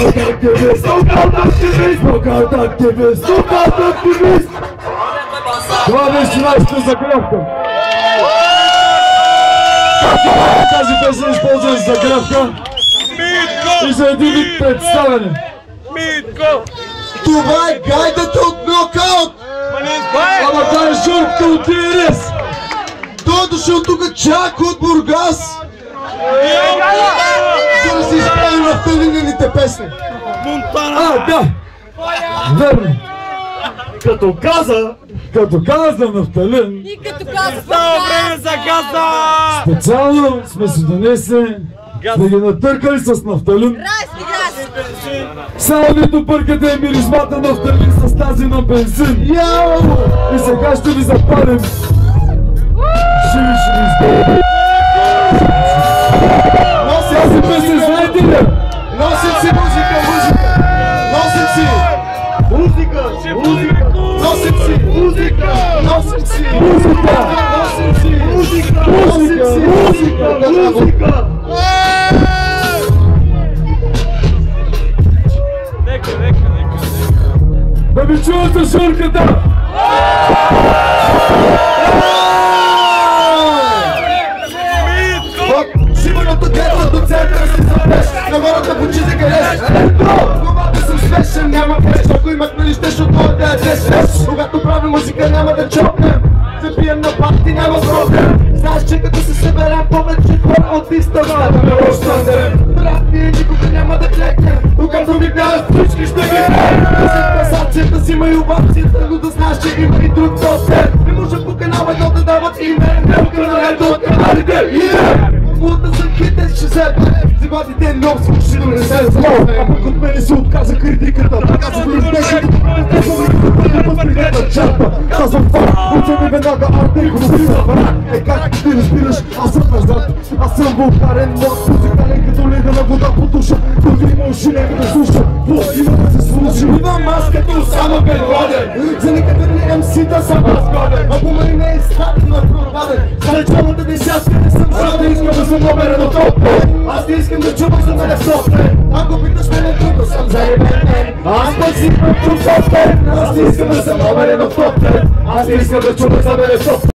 Aktivist, aktivist. Това беше нашата загрявка. Тази песен използваме за загрявка и за един вид представяне. Това е гайдата от Нокаут! Ама това е журката от ИРС! Той е дошъл тук чак от Бургас! За да си изправи нафталинените песни! Да! Верно! Като каза нафталин, И като каза време за газа! специално сме си донесли да ги натъркали с нафталин. Само ви допъркате миризмата нафталин с тази на бензин. И сега ще ви запалим. Живи избори. Тази песен знаете ли? Носим си музика! Носим си! Музика! Носим си! Музика! Носим си! Музика! Носим си! Музика! Музика! Да ви чувате шурката! Сигурното детство до центъра си запреш, на хората в очи закареш. Главата съм свешен, няма преш, ако имах налищеш от моята адрес. Когато правим музика няма да чокнем, се пием на парти няма проблем. Знаеш, че като се съберем повече хора от истава, да ме останем. Брат, ние никога няма да клекнем, когато ми гледат всички ще ги дадем. След пасацията си има и овацията, но да знаеш, че има и друг достер. Не може по канал едно да дават име, не украдето от каналите. Мулата за хите ще седне, загладите нов слуши, но не се разлове. А пък от мене се отказа критиката, казвам раздежи, възпригледа чарта. Казвам факт, учени веднага арта и конфликта. Как ти разбираш, аз съм назад, аз съм вулгарен, млад, музикален като лега на вода по душа. Който има уши, нека да слуша, какво има да се служи. Имам аз като Осама бен Ладен, за некадърни МС-та съм разгоден. Ако ме не е статен на проваден, за началната десятка не съм жаден, искам да съм номерен от топ. Аз не искам да чувам за мене в софтвер. Ако питаш мене тук съм заебен. Аз пък си пък чув софтвер. Аз не искам да съм номерен от топ. Аз не искам да чувам за мене в софтвер.